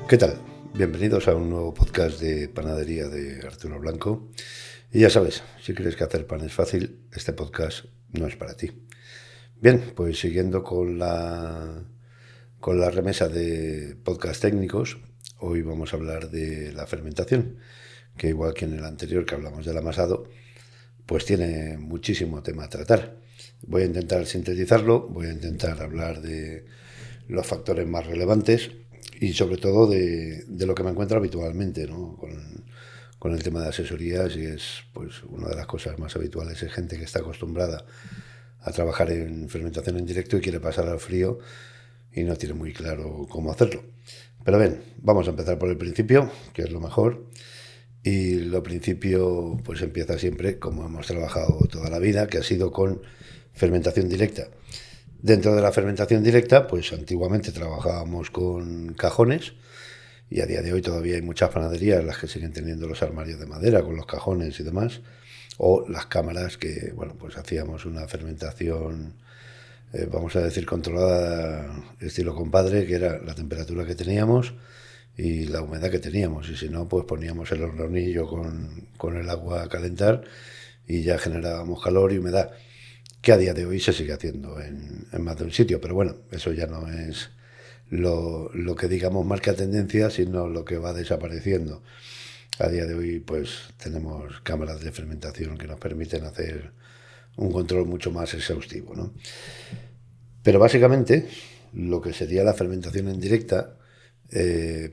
¿Qué tal? Bienvenidos a un nuevo podcast de panadería de Arturo Blanco. Y ya sabes, si crees que hacer pan es fácil, este podcast no es para ti. Bien, pues siguiendo con la remesa de podcast técnicos, hoy vamos a hablar de la fermentación, que igual que en el anterior que hablamos del amasado, pues tiene muchísimo tema a tratar. Voy a intentar sintetizarlo, voy a intentar hablar de los factores más relevantes y sobre todo de lo que me encuentro habitualmente, ¿no? Con el tema de asesorías, y es pues una de las cosas más habituales. Es gente que está acostumbrada a trabajar en fermentación en directo y quiere pasar al frío y no tiene muy claro cómo hacerlo. Pero bien, vamos a empezar por el principio, que es lo mejor. Y lo principio pues empieza siempre como hemos trabajado toda la vida, que ha sido con fermentación directa. Dentro de la fermentación directa, pues antiguamente trabajábamos con cajones, y a día de hoy todavía hay muchas panaderías las que siguen teniendo los armarios de madera con los cajones y demás, o las cámaras que, bueno, pues hacíamos una fermentación, vamos a decir, controlada estilo compadre, que era la temperatura que teníamos y la humedad que teníamos, y si no, pues poníamos el hornillo con el agua a calentar y ya generábamos calor y humedad, que a día de hoy se sigue haciendo en más de un sitio, pero bueno, eso ya no es lo que digamos marca tendencia, sino lo que va desapareciendo. A día de hoy pues tenemos cámaras de fermentación que nos permiten hacer un control mucho más exhaustivo, ¿no? Pero básicamente lo que sería la fermentación en directa,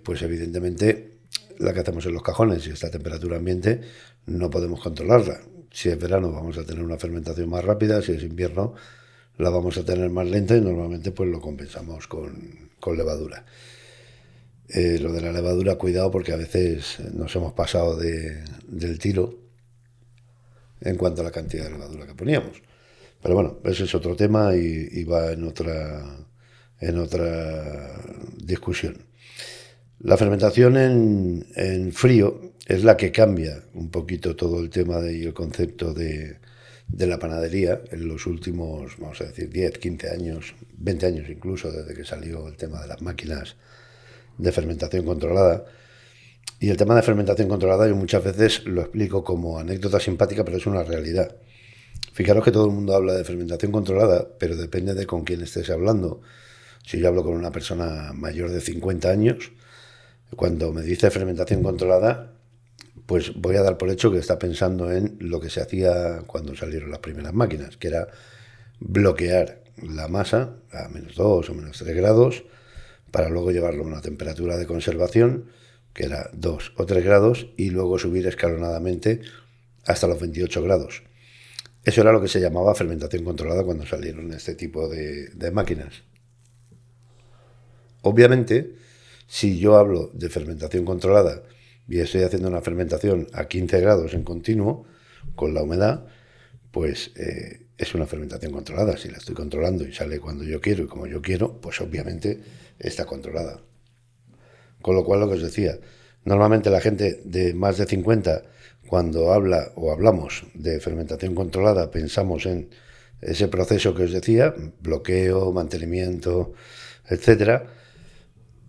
pues evidentemente la que hacemos en los cajones y esta temperatura ambiente no podemos controlarla. Si es verano vamos a tener una fermentación más rápida, si es invierno la vamos a tener más lenta y normalmente pues lo compensamos con levadura. Lo de la levadura, cuidado, porque a veces nos hemos pasado del tiro en cuanto a la cantidad de levadura que poníamos. Pero bueno, ese es otro tema y va en otra discusión. La fermentación en frío es la que cambia un poquito todo el tema y el concepto de la panadería en los últimos, vamos a decir, 10, 15 años, 20 años incluso, desde que salió el tema de las máquinas de fermentación controlada. Y el tema de fermentación controlada yo muchas veces lo explico como anécdota simpática, pero es una realidad. Fijaros que todo el mundo habla de fermentación controlada, pero depende de con quién estés hablando. Si yo hablo con una persona mayor de 50 años, cuando me dice fermentación controlada, pues voy a dar por hecho que está pensando en lo que se hacía cuando salieron las primeras máquinas, que era bloquear la masa a -2 o -3 grados para luego llevarlo a una temperatura de conservación, que era 2 o 3 grados, y luego subir escalonadamente hasta los 28 grados. Eso era lo que se llamaba fermentación controlada cuando salieron este tipo de máquinas. Obviamente, si yo hablo de fermentación controlada y estoy haciendo una fermentación a 15 grados en continuo, con la humedad, pues es una fermentación controlada. Si la estoy controlando y sale cuando yo quiero y como yo quiero, pues obviamente está controlada. Con lo cual, lo que os decía, normalmente la gente de más de 50, cuando habla o hablamos de fermentación controlada, pensamos en ese proceso que os decía, bloqueo, mantenimiento, etcétera.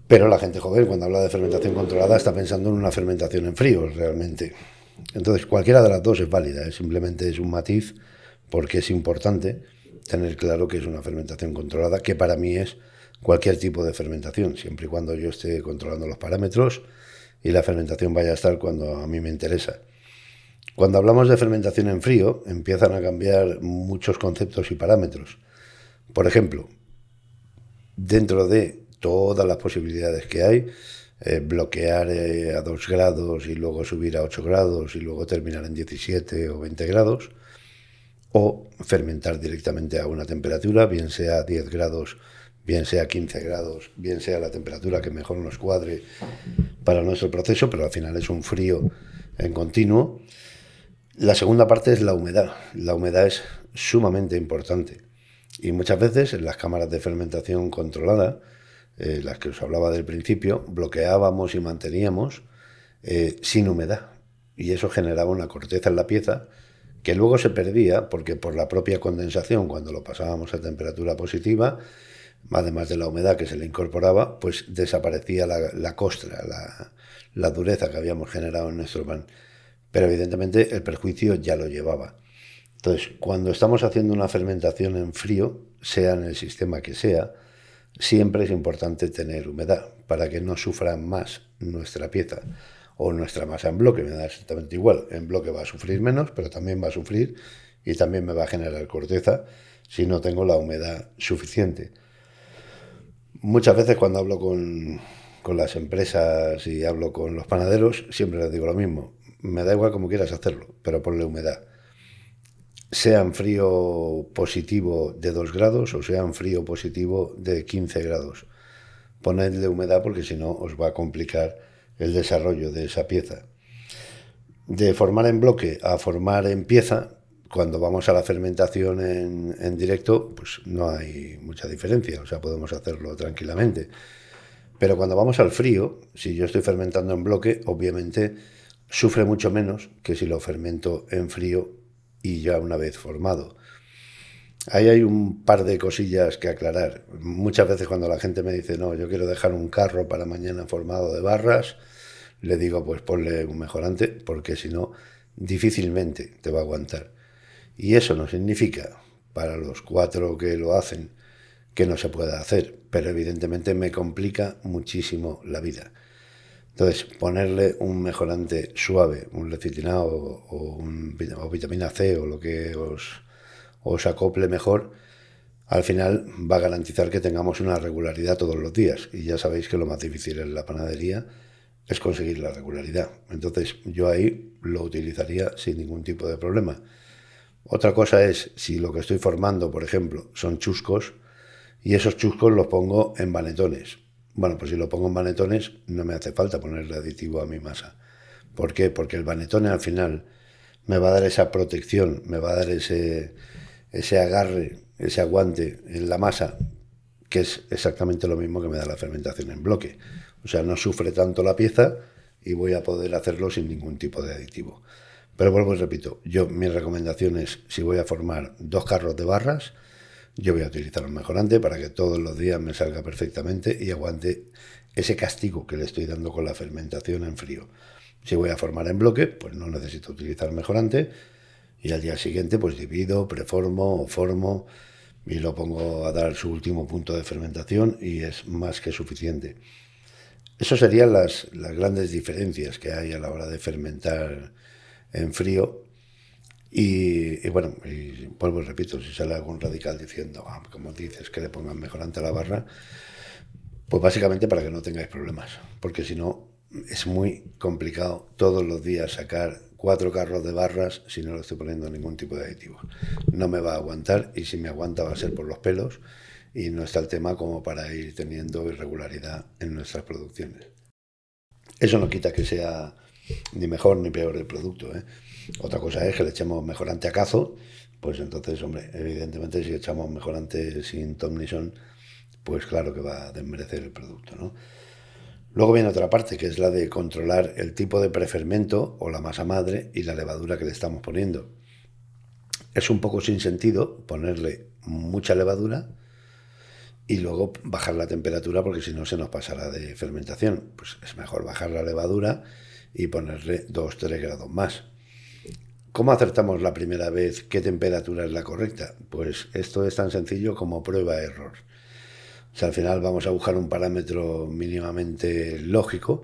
Pero la gente joven, cuando habla de fermentación controlada, está pensando en una fermentación en frío, realmente. Entonces, cualquiera de las dos es válida, simplemente es un matiz, porque es importante tener claro que es una fermentación controlada, que para mí es cualquier tipo de fermentación, siempre y cuando yo esté controlando los parámetros y la fermentación vaya a estar cuando a mí me interesa. Cuando hablamos de fermentación en frío, empiezan a cambiar muchos conceptos y parámetros. Por ejemplo, dentro de todas las posibilidades que hay, bloquear a 2 grados y luego subir a 8 grados y luego terminar en 17 o 20 grados, o fermentar directamente a una temperatura, bien sea 10 grados, bien sea 15 grados, bien sea la temperatura que mejor nos cuadre para nuestro proceso, pero al final es un frío en continuo. La segunda parte es la humedad. La humedad es sumamente importante. Y muchas veces en las cámaras de fermentación controlada, las que os hablaba del principio, bloqueábamos y manteníamos sin humedad. Y eso generaba una corteza en la pieza que luego se perdía porque por la propia condensación, cuando lo pasábamos a temperatura positiva, además de la humedad que se le incorporaba, pues desaparecía la costra, la dureza que habíamos generado en nuestro pan. Pero evidentemente el perjuicio ya lo llevaba. Entonces, cuando estamos haciendo una fermentación en frío, sea en el sistema que sea, siempre es importante tener humedad para que no sufra más nuestra pieza o nuestra masa en bloque. Me da exactamente igual. En bloque va a sufrir menos, pero también va a sufrir y también me va a generar corteza si no tengo la humedad suficiente. Muchas veces cuando hablo con las empresas y hablo con los panaderos, siempre les digo lo mismo. Me da igual como quieras hacerlo, pero ponle humedad. Sea en frío positivo de 2 grados o sea en frío positivo de 15 grados. Ponedle humedad porque si no os va a complicar el desarrollo de esa pieza. De formar en bloque a formar en pieza, cuando vamos a la fermentación en directo, pues no hay mucha diferencia, o sea, podemos hacerlo tranquilamente. Pero cuando vamos al frío, si yo estoy fermentando en bloque, obviamente sufre mucho menos que si lo fermento en frío y ya una vez formado. Ahí hay un par de cosillas que aclarar. Muchas veces cuando la gente me dice, no, yo quiero dejar un carro para mañana formado de barras, le digo, pues ponle un mejorante, porque si no, difícilmente te va a aguantar. Y eso no significa, para los 4 que lo hacen, que no se pueda hacer, pero evidentemente me complica muchísimo la vida. Entonces, ponerle un mejorante suave, un lecitinado o vitamina C o lo que os acople mejor, al final va a garantizar que tengamos una regularidad todos los días. Y ya sabéis que lo más difícil en la panadería es conseguir la regularidad. Entonces yo ahí lo utilizaría sin ningún tipo de problema. Otra cosa es si lo que estoy formando, por ejemplo, son chuscos y esos chuscos los pongo en banetones. Bueno, pues si lo pongo en banetones no me hace falta ponerle aditivo a mi masa. ¿Por qué? Porque el banetone al final me va a dar esa protección, me va a dar ese agarre, ese aguante en la masa, que es exactamente lo mismo que me da la fermentación en bloque. O sea, no sufre tanto la pieza y voy a poder hacerlo sin ningún tipo de aditivo. Pero vuelvo y repito, mi recomendación es, si voy a formar 2 carros de barras, yo voy a utilizar un mejorante para que todos los días me salga perfectamente y aguante ese castigo que le estoy dando con la fermentación en frío. Si voy a formar en bloque, pues no necesito utilizar mejorante y al día siguiente pues divido, preformo o formo y lo pongo a dar su último punto de fermentación y es más que suficiente. Eso serían las grandes diferencias que hay a la hora de fermentar en frío. Y bueno, y vuelvo y repito, si sale algún radical diciendo, como dices, que le pongan mejorante a la barra, pues básicamente para que no tengáis problemas, porque si no es muy complicado todos los días sacar 4 carros de barras si no le estoy poniendo ningún tipo de aditivo. No me va a aguantar y si me aguanta va a ser por los pelos y no está el tema como para ir teniendo irregularidad en nuestras producciones. Eso no quita que sea ni mejor ni peor el producto, ¿eh? Otra cosa es que le echemos mejorante a cazo, pues entonces, hombre, evidentemente si echamos mejorante sin ton ni son, pues claro que va a desmerecer el producto, ¿no? Luego viene otra parte, que es la de controlar el tipo de prefermento o la masa madre y la levadura que le estamos poniendo. Es un poco sin sentido ponerle mucha levadura y luego bajar la temperatura porque si no se nos pasará de fermentación. Pues es mejor bajar la levadura y ponerle 2-3 grados más. ¿Cómo acertamos la primera vez qué temperatura es la correcta? Pues esto es tan sencillo como prueba-error. O sea, al final vamos a buscar un parámetro mínimamente lógico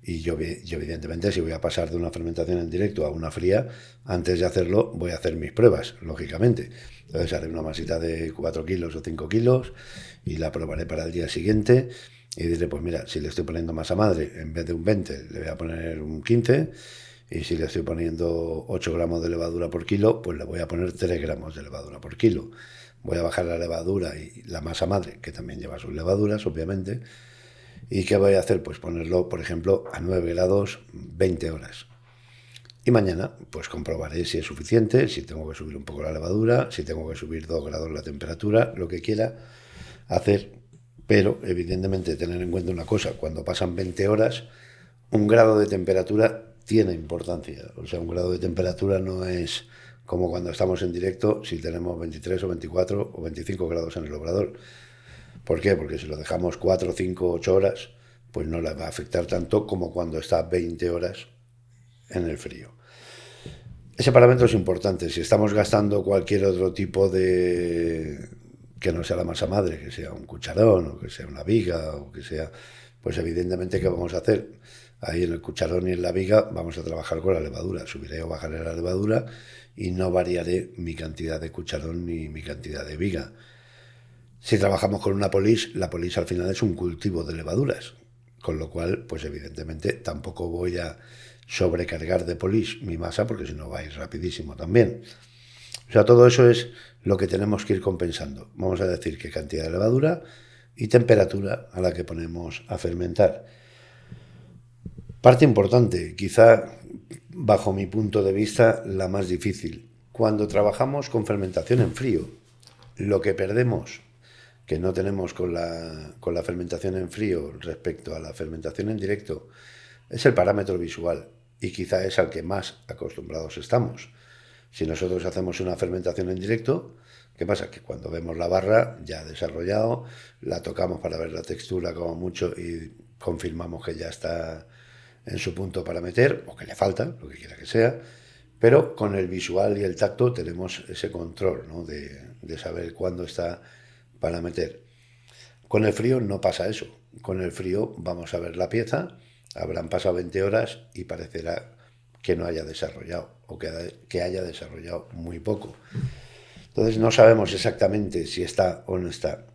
y yo evidentemente si voy a pasar de una fermentación en directo a una fría, antes de hacerlo voy a hacer mis pruebas, lógicamente. Entonces haré una masita de 4 kilos o 5 kilos y la probaré para el día siguiente y diré, pues mira, si le estoy poniendo masa madre, en vez de un 20 le voy a poner un 15 y si le estoy poniendo 8 gramos de levadura por kilo, pues le voy a poner 3 gramos de levadura por kilo. Voy a bajar la levadura y la masa madre, que también lleva sus levaduras, obviamente. ¿Y qué voy a hacer? Pues ponerlo, por ejemplo, a 9 grados 20 horas. Y mañana, pues comprobaré si es suficiente, si tengo que subir un poco la levadura, si tengo que subir 2 grados la temperatura, lo que quiera hacer. Pero, evidentemente, tener en cuenta una cosa, cuando pasan 20 horas, un grado de temperatura tiene importancia. O sea, un grado de temperatura no es como cuando estamos en directo, si tenemos 23 o 24 o 25 grados en el obrador. ¿Por qué? Porque si lo dejamos 4, 5, 8 horas, pues no le va a afectar tanto como cuando está 20 horas en el frío. Ese parámetro es importante. Si estamos gastando cualquier otro tipo de... que no sea la masa madre, que sea un cucharón, o que sea una viga, o que sea... pues evidentemente, ¿qué vamos a hacer? Ahí en el cucharón y en la viga vamos a trabajar con la levadura. Subiré o bajaré la levadura y no variaré mi cantidad de cucharón ni mi cantidad de viga. Si trabajamos con una polis, la polis al final es un cultivo de levaduras, con lo cual, pues evidentemente tampoco voy a sobrecargar de polis mi masa porque si no va a ir rapidísimo también. O sea, todo eso es lo que tenemos que ir compensando. Vamos a decir qué cantidad de levadura y temperatura a la que ponemos a fermentar. Parte importante, quizá bajo mi punto de vista la más difícil. Cuando trabajamos con fermentación en frío, lo que perdemos que no tenemos con la fermentación en frío respecto a la fermentación en directo es el parámetro visual y quizá es al que más acostumbrados estamos. Si nosotros hacemos una fermentación en directo, ¿qué pasa? Que cuando vemos la barra ya desarrollado, la tocamos para ver la textura como mucho y confirmamos que ya está en su punto para meter, o que le falta, lo que quiera que sea, pero con el visual y el tacto tenemos ese control, ¿no? de saber cuándo está para meter. Con el frío no pasa eso. Con el frío vamos a ver la pieza, habrán pasado 20 horas y parecerá que no haya desarrollado o que haya desarrollado muy poco. Entonces no sabemos exactamente si está o no está.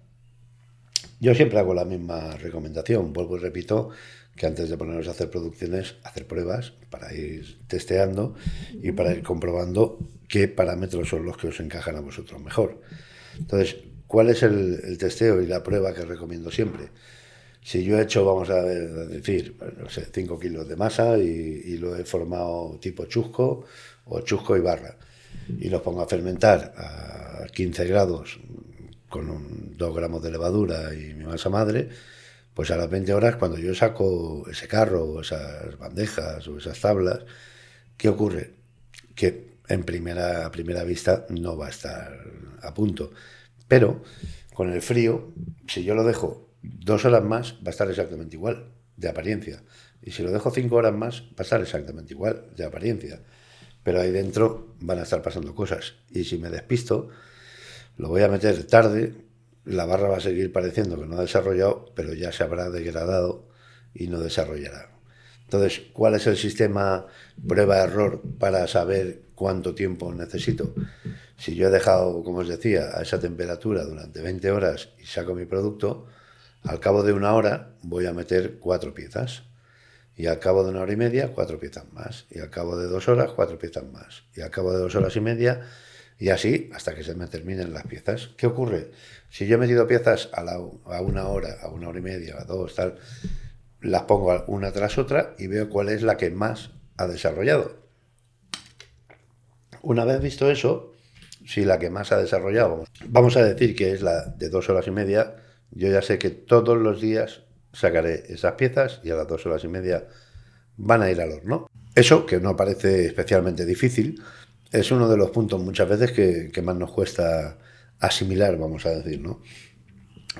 Yo siempre hago la misma recomendación, vuelvo y repito, que antes de ponernos a hacer producciones, hacer pruebas para ir testeando y para ir comprobando qué parámetros son los que os encajan a vosotros mejor. Entonces, ¿cuál es el testeo y la prueba que recomiendo siempre? Si yo he hecho, vamos a decir, no sé, 5 kilos de masa y lo he formado tipo chusco o chusco y barra y los pongo a fermentar a 15 grados con 2 gramos de levadura y mi masa madre, pues a las 20 horas, cuando yo saco ese carro o esas bandejas o esas tablas, ¿qué ocurre? Que a primera vista no va a estar a punto. Pero con el frío, si yo lo dejo 2 horas más, va a estar exactamente igual, de apariencia. Y si lo dejo 5 horas más, va a estar exactamente igual, de apariencia. Pero ahí dentro van a estar pasando cosas. Y si me despisto, lo voy a meter tarde, la barra va a seguir pareciendo que no ha desarrollado, pero ya se habrá degradado y no desarrollará. Entonces, ¿cuál es el sistema prueba-error para saber cuánto tiempo necesito? Si yo he dejado, como os decía, a esa temperatura durante 20 horas y saco mi producto, al cabo de 1 hora voy a meter 4 piezas. Y al cabo de 1 hora y media, 4 piezas más. Y al cabo de 2 horas, 4 piezas más. Y al cabo de 2 horas y media, y así hasta que se me terminen las piezas. ¿Qué ocurre? Si yo he metido piezas a 1 hora, a 1 hora y media, a 2, tal, las pongo una tras otra y veo cuál es la que más ha desarrollado. Una vez visto eso, si la que más ha desarrollado, vamos a decir que es la de 2 horas y media, yo ya sé que todos los días sacaré esas piezas y a las 2 horas y media van a ir al horno. Eso, que no parece especialmente difícil, es uno de los puntos muchas veces que más nos cuesta asimilar, vamos a decir, ¿no?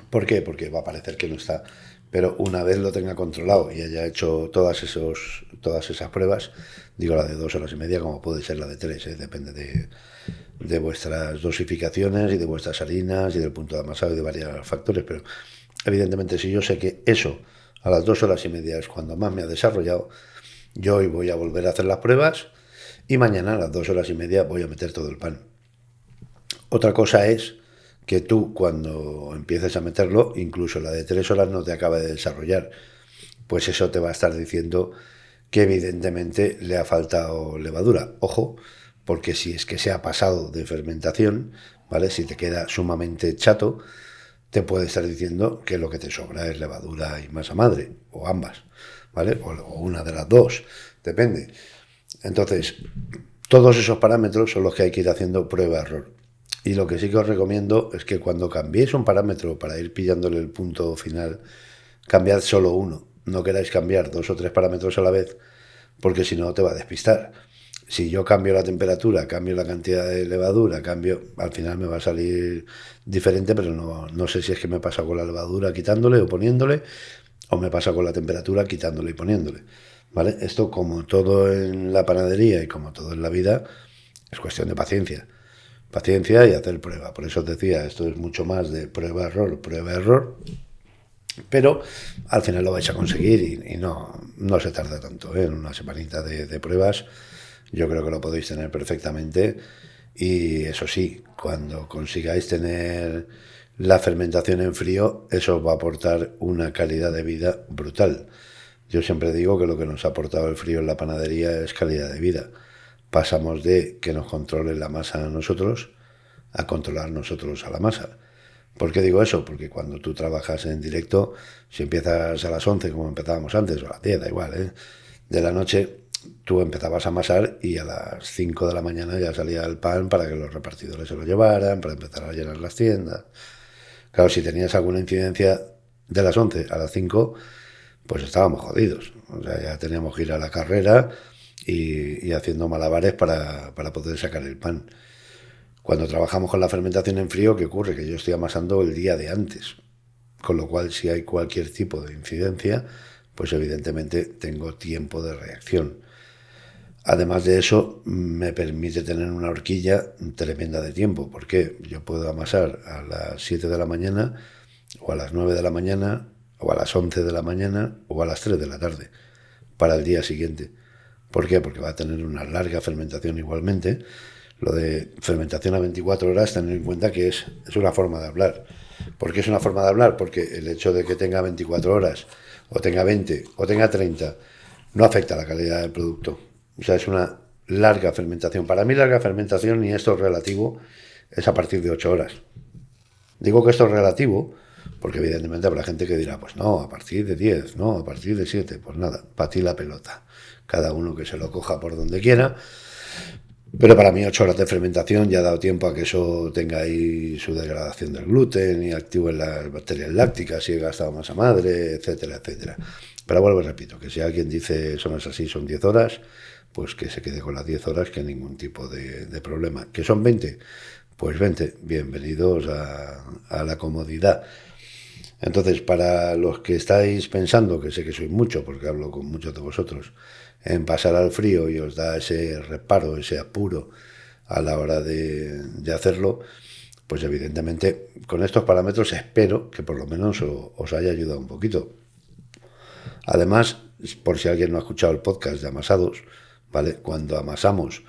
¿Por qué? Porque va a parecer que no está. Pero una vez lo tenga controlado y haya hecho todas esas pruebas, digo la de 2 horas y media como puede ser la de 3, depende de vuestras dosificaciones y de vuestras harinas y del punto de amasado y de varios factores, pero evidentemente si yo sé que eso a las 2 horas y media es cuando más me ha desarrollado, yo hoy voy a volver a hacer las pruebas y mañana a las 2 horas y media voy a meter todo el pan. Otra cosa es que tú cuando empieces a meterlo, incluso la de 3 horas no te acaba de desarrollar, pues eso te va a estar diciendo que evidentemente le ha faltado levadura. Ojo, porque si es que se ha pasado de fermentación, ¿vale? Si te queda sumamente chato, te puede estar diciendo que lo que te sobra es levadura y masa madre, o ambas, ¿vale? O una de las dos, depende. Entonces, todos esos parámetros son los que hay que ir haciendo prueba-error. Y lo que sí que os recomiendo es que cuando cambiéis un parámetro para ir pillándole el punto final, cambiad solo uno. No queráis cambiar 2 o 3 parámetros a la vez, porque si no te va a despistar. Si yo cambio la temperatura, cambio la cantidad de levadura, al final me va a salir diferente, pero no sé si es que me pasa con la levadura quitándole o poniéndole, o me pasa con la temperatura quitándole y poniéndole. ¿Vale? Esto, como todo en la panadería y como todo en la vida, es cuestión de paciencia. Paciencia y hacer prueba. Por eso os decía, esto es mucho más de prueba, error, pero al final lo vais a conseguir y no se tarda tanto, ¿eh? En una semanita de pruebas yo creo que lo podéis tener perfectamente. Y eso sí, cuando consigáis tener la fermentación en frío, eso os va a aportar una calidad de vida brutal. Yo siempre digo que lo que nos ha aportado el frío en la panadería es calidad de vida. Pasamos de que nos controle la masa a nosotros a controlar nosotros a la masa. ¿Por qué digo eso? Porque cuando tú trabajas en directo, si empiezas a las 11 como empezábamos antes, o a las 10, da igual, ¿eh? De la noche, tú empezabas a amasar y a las 5 de la mañana ya salía el pan para que los repartidores se lo llevaran, para empezar a llenar las tiendas. Claro, si tenías alguna incidencia de las 11 a las 5, pues estábamos jodidos. O sea, ya teníamos que ir a la carrera y haciendo malabares para poder sacar el pan. Cuando trabajamos con la fermentación en frío, ¿qué ocurre? Que yo estoy amasando el día de antes. Con lo cual, si hay cualquier tipo de incidencia, pues evidentemente tengo tiempo de reacción. Además de eso, me permite tener una horquilla tremenda de tiempo, porque yo puedo amasar a las 7 de la mañana, o a las 9 de la mañana, o a las 11 de la mañana, o a las 3 de la tarde, para el día siguiente. ¿Por qué? Porque va a tener una larga fermentación igualmente. Lo de fermentación a 24 horas, tener en cuenta que es una forma de hablar. ¿Por qué es una forma de hablar? Porque el hecho de que tenga 24 horas, o tenga 20, o tenga 30, no afecta a la calidad del producto. O sea, es una larga fermentación. Para mí larga fermentación, y esto es relativo, es a partir de 8 horas. Digo que esto es relativo porque evidentemente habrá gente que dirá, pues no, a partir de 10, no, a partir de 7, pues nada, para ti la pelota. Cada uno que se lo coja por donde quiera. Pero para mí 8 horas de fermentación ya ha dado tiempo a que eso tenga ahí su degradación del gluten y active las bacterias lácticas y he gastado masa madre, etcétera, etcétera. Pero vuelvo y repito, que si alguien dice eso no es así, son 10 horas, pues que se quede con las 10 horas, que ningún tipo de problema. ¿Que son 20? Pues 20, bienvenidos a la comodidad. Entonces, para los que estáis pensando, que sé que sois mucho, porque hablo con muchos de vosotros, en pasar al frío y os da ese reparo, ese apuro a la hora de hacerlo, pues evidentemente con estos parámetros espero que por lo menos os haya ayudado un poquito. Además, por si alguien no ha escuchado el podcast de amasados, ¿vale? Cuando amasamos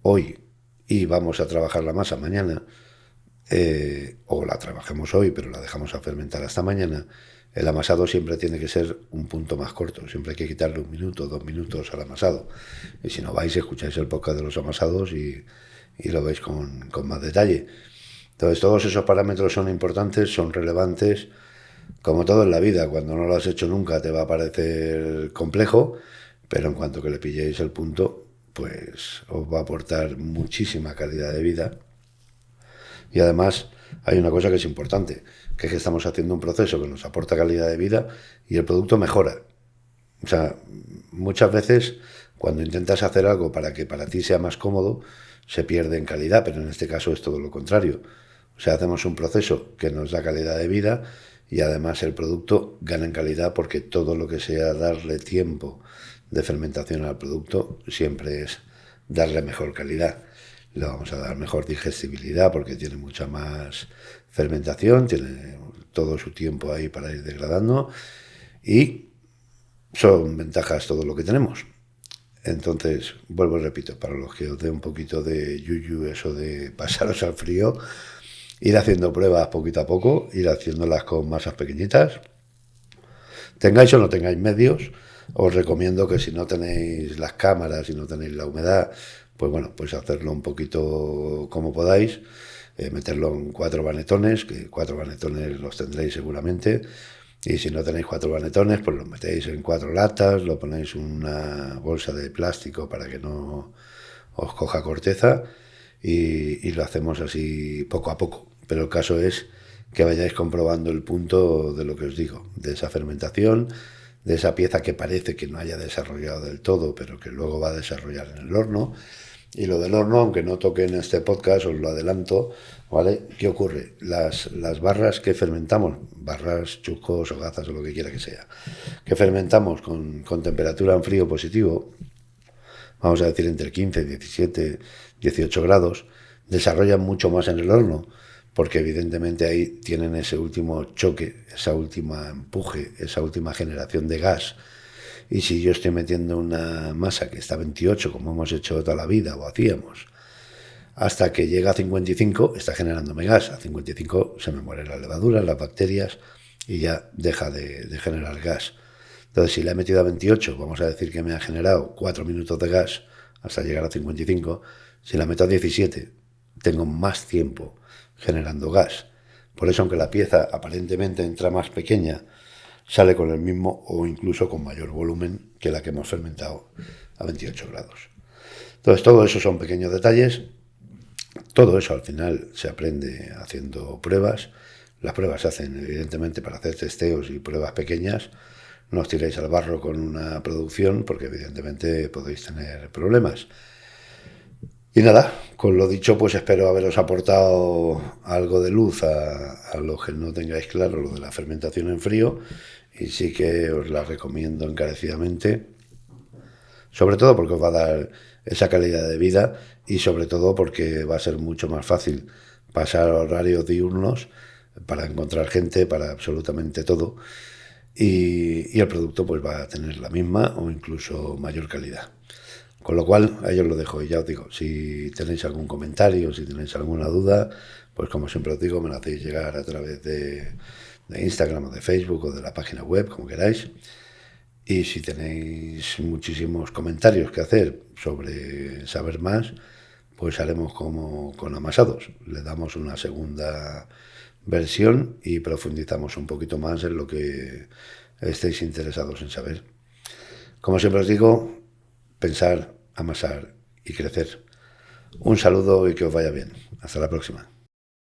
hoy y vamos a trabajar la masa mañana, o la trabajemos hoy pero la dejamos a fermentar hasta mañana, el amasado siempre tiene que ser un punto más corto, siempre hay que quitarle 1 minuto, 2 minutos al amasado. Y si no vais, escucháis el podcast de los amasados y lo veis con más detalle. Entonces todos esos parámetros son importantes, son relevantes, como todo en la vida. Cuando no lo has hecho nunca te va a parecer complejo, pero en cuanto que le pilléis el punto, pues os va a aportar muchísima calidad de vida. Y además hay una cosa que es importante, que es que estamos haciendo un proceso que nos aporta calidad de vida y el producto mejora. O sea, muchas veces cuando intentas hacer algo para que para ti sea más cómodo, se pierde en calidad, pero en este caso es todo lo contrario. O sea, hacemos un proceso que nos da calidad de vida y además el producto gana en calidad porque todo lo que sea darle tiempo de fermentación al producto siempre es darle mejor calidad. Le vamos a dar mejor digestibilidad porque tiene mucha más fermentación, tiene todo su tiempo ahí para ir degradando y son ventajas todo lo que tenemos. Entonces, vuelvo y repito, para los que os dé un poquito de yuyu eso de pasaros al frío, ir haciendo pruebas poquito a poco, ir haciéndolas con masas pequeñitas. Tengáis o no tengáis medios, os recomiendo que si no tenéis las cámaras y no tenéis la humedad, pues bueno, pues hacerlo un poquito como podáis, meterlo en 4 banetones, que 4 banetones los tendréis seguramente, y si no tenéis 4 banetones, pues los metéis en 4 latas, lo ponéis en una bolsa de plástico para que no os coja corteza y lo hacemos así poco a poco. Pero el caso es que vayáis comprobando el punto de lo que os digo, de esa fermentación, de esa pieza que parece que no haya desarrollado del todo, pero que luego va a desarrollar en el horno. Y lo del horno, aunque no toque en este podcast, os lo adelanto, ¿vale? ¿Qué ocurre? Las barras que fermentamos, barras, chucos o gazas o lo que quiera que sea, que fermentamos con temperatura en frío positivo, vamos a decir entre 15, 17, 18 grados, desarrollan mucho más en el horno, porque evidentemente ahí tienen ese último choque, esa última empuje, esa última generación de gas. Y si yo estoy metiendo una masa que está a 28, como hemos hecho toda la vida o hacíamos, hasta que llega a 55, está generándome gas. A 55 se me mueren las levaduras, las bacterias y ya deja de generar gas. Entonces, si la he metido a 28, vamos a decir que me ha generado 4 minutos de gas hasta llegar a 55. Si la meto a 17, tengo más tiempo generando gas. Por eso, aunque la pieza aparentemente entra más pequeña, sale con el mismo o incluso con mayor volumen que la que hemos fermentado a 28 grados. Entonces, todo eso son pequeños detalles. Todo eso al final se aprende haciendo pruebas. Las pruebas se hacen evidentemente para hacer testeos y pruebas pequeñas. No os tiréis al barro con una producción porque evidentemente podéis tener problemas. Y nada, con lo dicho, pues espero haberos aportado algo de luz a los que no tengáis claro lo de la fermentación en frío, y sí que os la recomiendo encarecidamente, sobre todo porque os va a dar esa calidad de vida y sobre todo porque va a ser mucho más fácil pasar horarios diurnos para encontrar gente, para absolutamente todo, y el producto pues va a tener la misma o incluso mayor calidad. Con lo cual, a ellos lo dejo. Y ya os digo, si tenéis algún comentario, si tenéis alguna duda, pues como siempre os digo, me lo hacéis llegar a través de Instagram o de Facebook o de la página web, como queráis. Y si tenéis muchísimos comentarios que hacer sobre saber más, pues haremos como con amasados. Le damos una segunda versión y profundizamos un poquito más en lo que estéis interesados en saber. Como siempre os digo, pensar, amasar y crecer. Un saludo y que os vaya bien. Hasta la próxima.